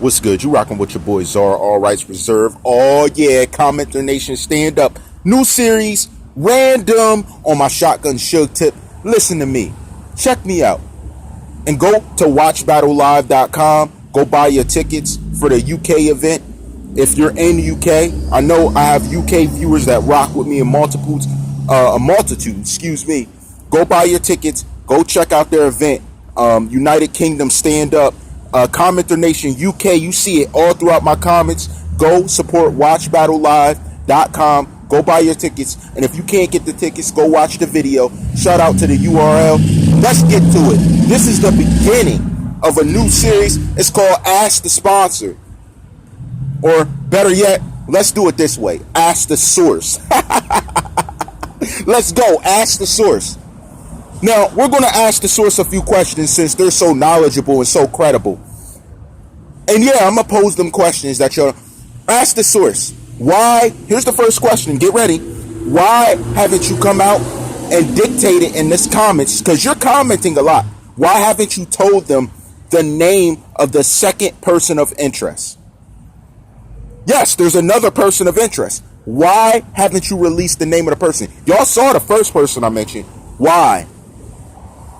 What's good? You rocking with your boy TheCzarr, all rights reserved. Oh yeah, CommenterNation, stand up. New series, random on my shotgun shug tip. Listen to me. Check me out. And go to watchbattlelive.com. Go buy your tickets for the UK event. If you're in the UK, I know I have UK viewers that rock with me in multitude, Go buy your tickets. Go check out their event. United Kingdom, stand up. CommenterNation UK, you see it all throughout my comments. Go support watchbattlelive.com. Go buy your tickets. And if you can't get the tickets, go watch the video. Shout out to the URL. Let's get to it. This is the beginning of a new series. It's called Ask the Sponsor. Or better yet, let's do it this way. Ask the Source. Let's go. Ask the Source. Now, we're going to ask the source a few questions since they're so knowledgeable and so credible. And yeah, I'm going to pose them questions that you'll ask the source. Why? Here's the first question. Get ready. Why haven't you come out and dictated in this comments? Because you're commenting a lot. Why haven't you told them the name of the second person of interest? Yes, there's another person of interest. Why haven't you released the name of the person? Y'all saw the first person I mentioned. Why?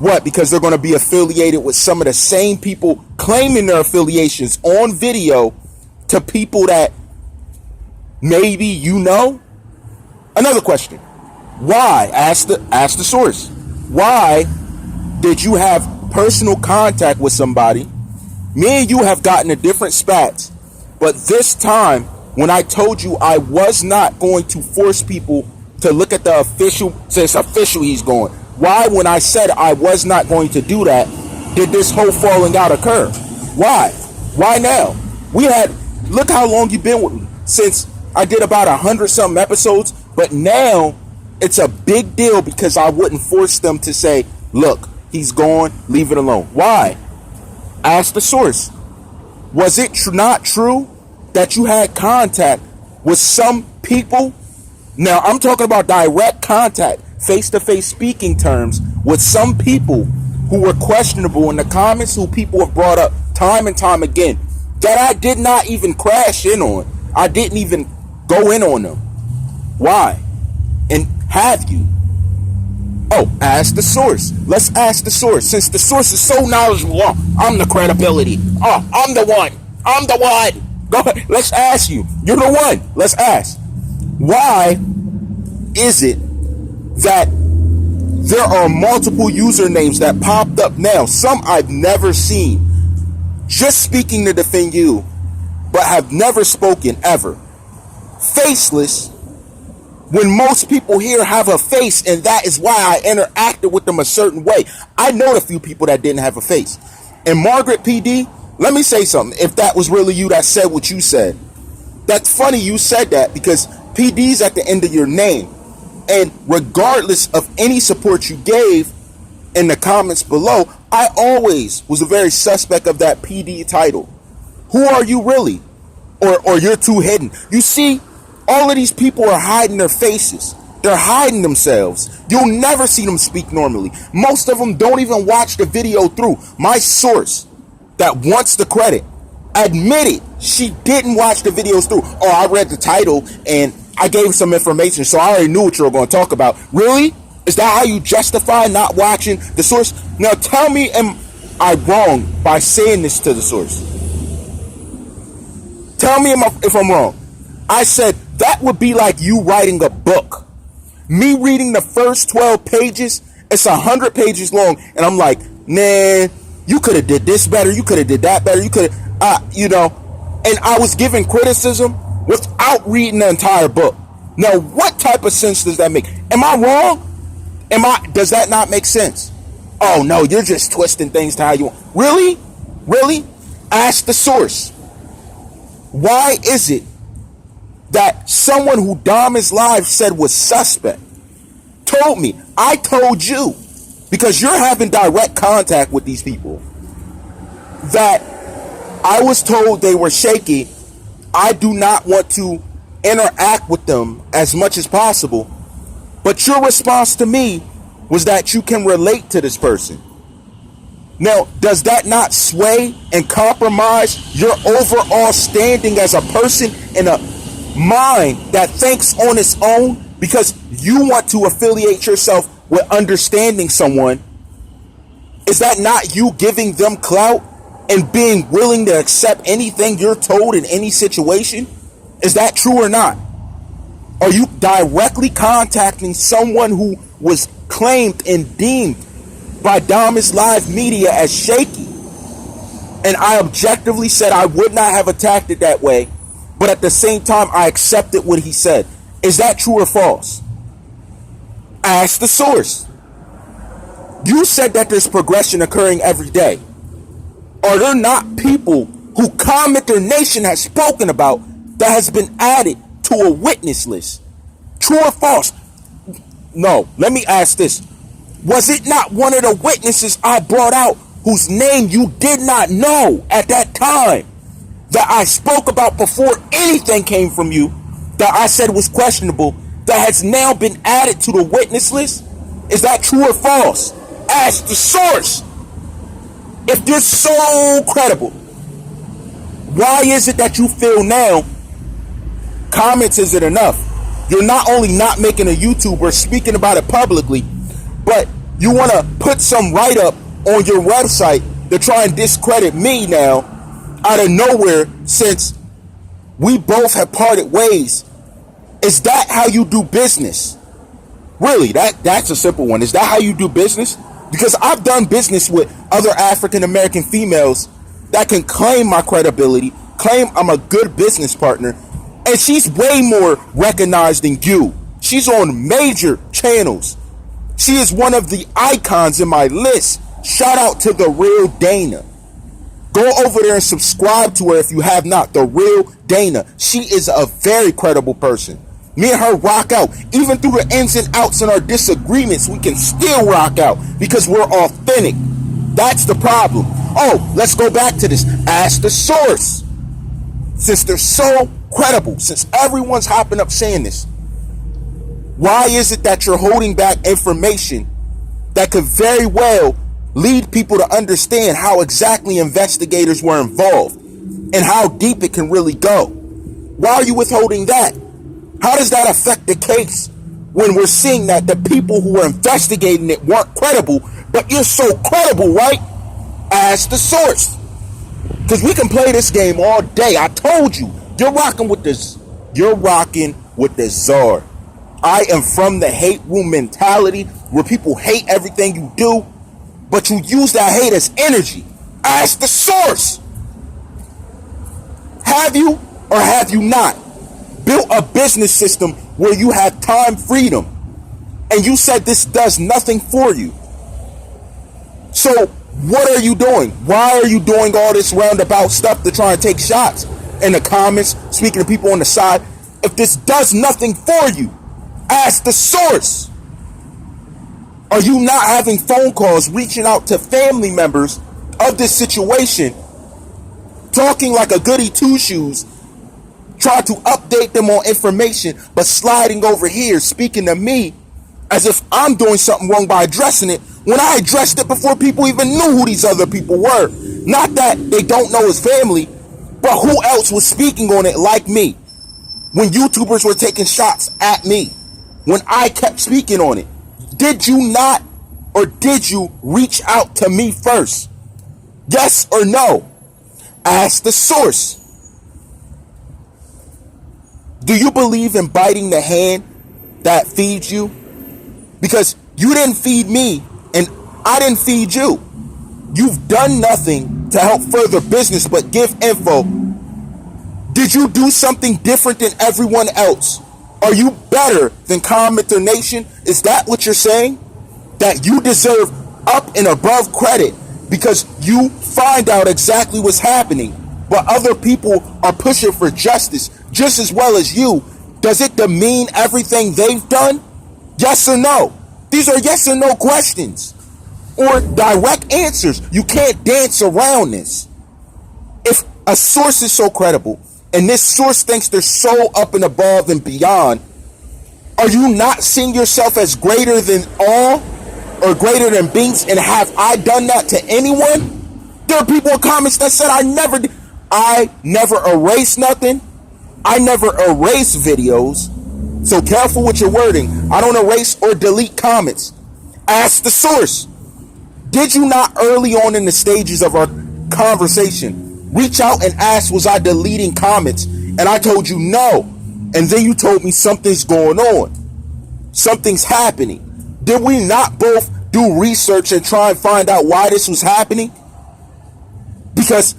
What? Because they're going to be affiliated with some of the same people claiming their affiliations on video to people that maybe you know. Another question. Why? Ask the source. Why did you have personal contact with somebody? Me and you have gotten a different spats, but this time when I told you I was not going to force people to look at the official, since official he's going. Why, when I said I was not going to do that, did this whole falling out occur? Why? Why now? Look how long you've been with me. Since I did about 100-something episodes, but now it's a big deal because I wouldn't force them to say, look, he's gone, leave it alone. Why? Ask the source. Was it not true that you had contact with some people? Now, I'm talking about direct contact, face-to-face speaking terms with some people who were questionable in the comments, who people have brought up time and time again, that I did not even crash in on. I didn't even go in on them. Why? And have you? Oh, ask the source. Let's ask the source. Since the source is so knowledgeable, I'm the credibility. Oh, I'm the one. I'm the one. Go ahead. Let's ask you. You're the one. Let's ask. Why is it that there are multiple usernames that popped up now, some I've never seen, just speaking to defend you, but have never spoken ever? Faceless, when most people here have a face, and that is why I interacted with them a certain way. I know a few people that didn't have a face. And Margaret PD, let me say something. If that was really you that said what you said, that's funny you said that, because PD's at the end of your name. And regardless of any support you gave in the comments below, I always was a very suspect of that PD title. Who are you really? Or you're too hidden. You see, all of these people are hiding their faces. They're hiding themselves. You'll never see them speak normally. Most of them don't even watch the video through. My source that wants the credit admitted she didn't watch the videos through. Oh, I read the title and I gave some information, so I already knew what you were going to talk about. Really? Is that how you justify not watching the source? Now tell me, am I wrong by saying this to the source? Tell me if I'm wrong. I said that would be like you writing a book. Me reading the first 12 pages, it's 100 pages long, and I'm like, man, you could have did this better, you could have did that better, you could have, and I was giving criticism without reading the entire book. Now, what type of sense does that make? Am I wrong? Does that not make sense? Oh no, you're just twisting things to how you want. Really? Really? Ask the source. Why is it that someone who Dahmer's live said was suspect told me, I told you, because you're having direct contact with these people, that I was told they were shaky. I do not want to interact with them as much as possible. But your response to me was that you can relate to this person. Now, does that not sway and compromise your overall standing as a person in a mind that thinks on its own because you want to affiliate yourself with understanding someone? Is that not you giving them clout and being willing to accept anything you're told in any situation? Is that true or not? Are you directly contacting someone who was claimed and deemed by Damas Live Media as shaky? And I objectively said I would not have attacked it that way, but at the same time I accepted what he said. Is that true or false? Ask the source. You said that there's progression occurring every day. Are there not people who CommenterNation has spoken about that has been added to a witness list? True or false? No, let me ask this. Was it not one of the witnesses I brought out whose name you did not know at that time that I spoke about before anything came from you that I said was questionable that has now been added to the witness list? Is that true or false? Ask the source. If you're so credible, why is it that you feel now comments isn't enough? You're not only not making a YouTube or speaking about it publicly, but you want to put some write-up on your website to try and discredit me now out of nowhere since we both have parted ways. Is that how you do business? Really, that's a simple one. Is that how you do business? Because I've done business with other African American females that can claim my credibility, claim I'm a good business partner, and she's way more recognized than you. She's on major channels. She is one of the icons in my list. Shout out to The Real Dana. Go over there and subscribe to her if you have not. The Real Dana. She is a very credible person. Me and her rock out. Even through the ins and outs and our disagreements, we can still rock out because we're authentic. That's the problem. Oh, let's go back to this. Ask the source. Since they're so credible, since everyone's hopping up saying this, why is it that you're holding back information that could very well lead people to understand how exactly investigators were involved and how deep it can really go? Why are you withholding that? How does that affect the case when we're seeing that the people who were investigating it weren't credible, but you're so credible, right? Ask the source. Because we can play this game all day. I told you, you're rocking with this. You're rocking with the TheCzarr. I am from the hate room mentality where people hate everything you do, but you use that hate as energy. Ask the source. Have you or have you not built a business system where you have time freedom and you said this does nothing for you? So what are you doing? Why are you doing all this roundabout stuff to try and take shots in the comments, speaking to people on the side? If this does nothing for you, ask the source. Are you not having phone calls, reaching out to family members of this situation, talking like a goody two-shoes, try to update them on information, but sliding over here, speaking to me as if I'm doing something wrong by addressing it, when I addressed it before people even knew who these other people were? Not that they don't know his family, but who else was speaking on it like me? When YouTubers were taking shots at me, when I kept speaking on it, did you not, or did you reach out to me first? Yes or no? Ask the source. Do you believe in biting the hand that feeds you? Because you didn't feed me and I didn't feed you. You've done nothing to help further business but give info. Did you do something different than everyone else? Are you better than CommenterNation? Is that what you're saying? That you deserve up and above credit because you find out exactly what's happening, but other people are pushing for justice just as well as you. Does it demean everything they've done? Yes or no? These are yes or no questions or direct answers. You can't dance around this. If a source is so credible and this source thinks they're so up and above and beyond, are you not seeing yourself as greater than all? or greater than Binks, and have I done that to anyone? There are people in comments that said I never did. I never erase nothing. I never erase videos. So careful with your wording. I don't erase or delete comments. Ask the source. Did you not early on in the stages of our conversation reach out and ask, was I deleting comments? And I told you no. And then you told me something's going on. Something's happening. Did we not both do research and try and find out why this was happening? Because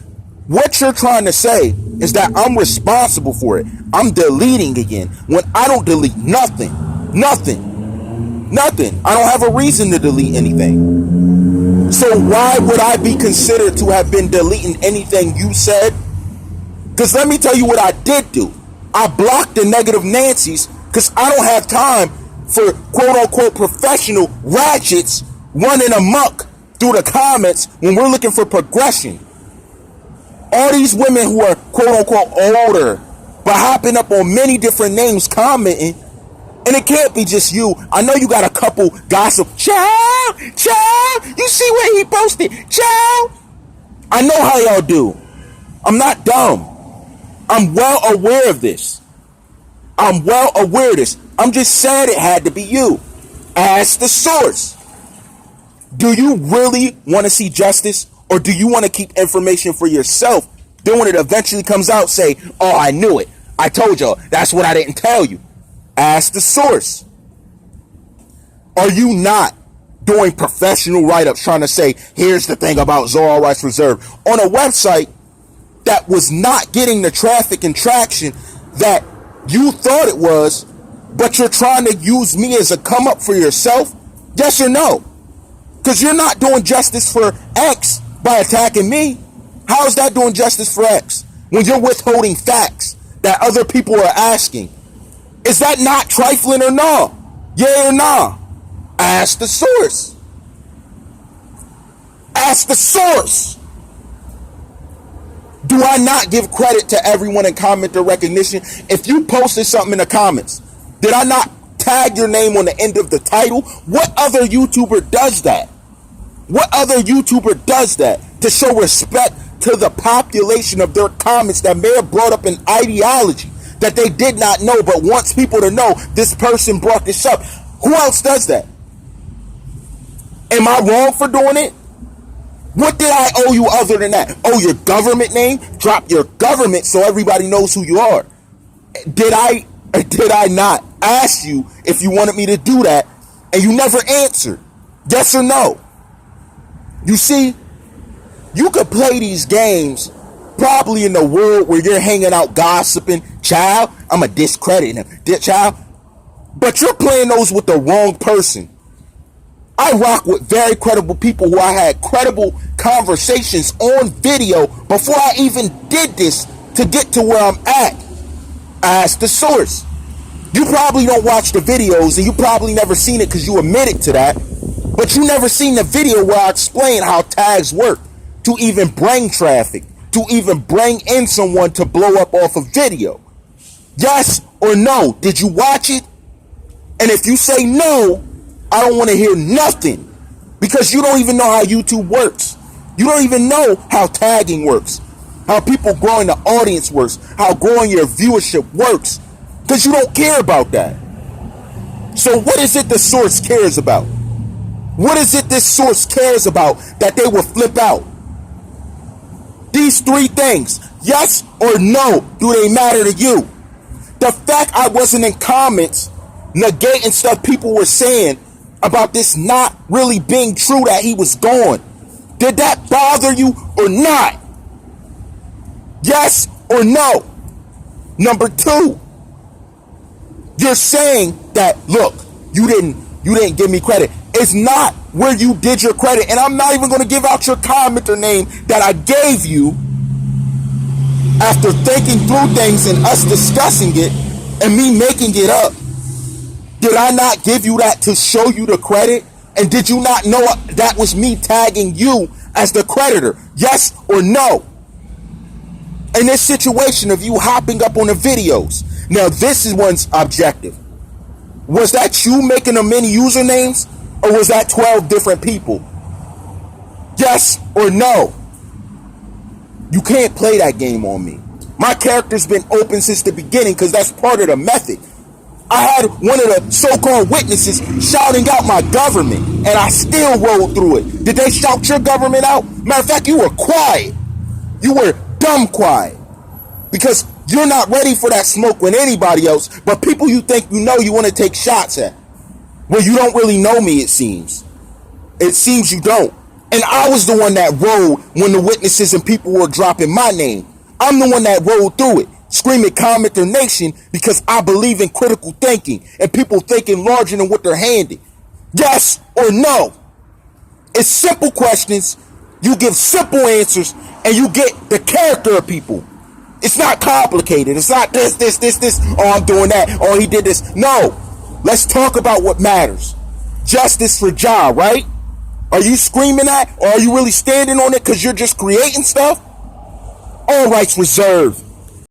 what you're trying to say is that I'm responsible for it. I'm deleting again when I don't delete nothing. Nothing. Nothing. I don't have a reason to delete anything. So why would I be considered to have been deleting anything you said? Because let me tell you what I did do. I blocked the negative Nancy's because I don't have time for quote-unquote professional ratchets running amok through the comments when we're looking for progression. All these women who are quote-unquote older but hopping up on many different names commenting, and it can't be just you. I know you got a couple gossip. Child, you see what he posted? Child. I know how y'all do. I'm not dumb. I'm well aware of this. I'm well aware of this. I'm just saying it had to be you. Ask the source. Do you really want to see justice, or do you want to keep information for yourself? Then when it eventually comes out, say, oh, I knew it. I told y'all. That's what I didn't tell you. Ask the source. Are you not doing professional write-ups trying to say, here's the thing about Czar Rights Reserve on a website that was not getting the traffic and traction that you thought it was, but you're trying to use me as a come up for yourself? Yes or no? Because you're not doing justice for X by attacking me. How is that doing justice for X when you're withholding facts that other people are asking? Is that not trifling or no? Yeah or nah? Ask the source. Ask the source. Do I not give credit to everyone in commenter recognition? If you posted something in the comments, did I not tag your name on the end of the title? What other YouTuber does that? What other YouTuber does that to show respect to the population of their comments that may have brought up an ideology that they did not know but wants people to know this person brought this up? Who else does that? Am I wrong for doing it? What did I owe you other than that? Oh, your government name? Drop your government so everybody knows who you are. Did I not ask you if you wanted me to do that, and you never answered? Yes or no? You see, you could play these games probably in the world where you're hanging out gossiping. Child, I'm a discredit him. Child. But you're playing those with the wrong person. I rock with very credible people who I had credible conversations on video before I even did this to get to where I'm at. Ask the source. You probably don't watch the videos, and you probably never seen it because you admitted to that. But you never seen the video where I explain how tags work to even bring traffic, to even bring in someone to blow up off a video. Yes or no? Did you watch it? And if you say no, I don't want to hear nothing, because you don't even know how YouTube works. You don't even know how tagging works, how people growing the audience works, how growing your viewership works, because you don't care about that. So what is it the source cares about? What is it this source cares about that they will flip out? These three things, yes or no, do they matter to you? The fact I wasn't in comments negating stuff people were saying about this not really being true that he was gone, did that bother you or not? Yes or no? Number two, you're saying that, look, you didn't give me credit. It's not where you did your credit, and I'm not even going to give out your commenter name that I gave you after thinking through things and us discussing it and me making it up. Did I not give you that to show you the credit? And did you not know that was me tagging you as the creditor? Yes or no? In this situation of you hopping up on the videos. Now, this is one's objective. Was that you making the many usernames? Or was that 12 different people? Yes or no? You can't play that game on me. My character's been open since the beginning because that's part of the method. I had one of the so-called witnesses shouting out my government, and I still rolled through it. Did they shout your government out? Matter of fact, you were quiet. You were dumb quiet. Because you're not ready for that smoke with anybody else, but people you think you know you want to take shots at. Well, you don't really know me, it seems. It seems you don't. And I was the one that rolled when the witnesses and people were dropping my name. I'm the one that rolled through it, screaming CommenterNation because I believe in critical thinking and people thinking larger than what they're handing. Yes or no? It's simple questions. You give simple answers and you get the character of people. It's not complicated. It's not this. Oh, I'm doing that. Oh, he did this. No. Let's talk about what matters. Justice for TheCzarr, right? Are you screaming that? Or are you really standing on it because you're just creating stuff? All rights reserved.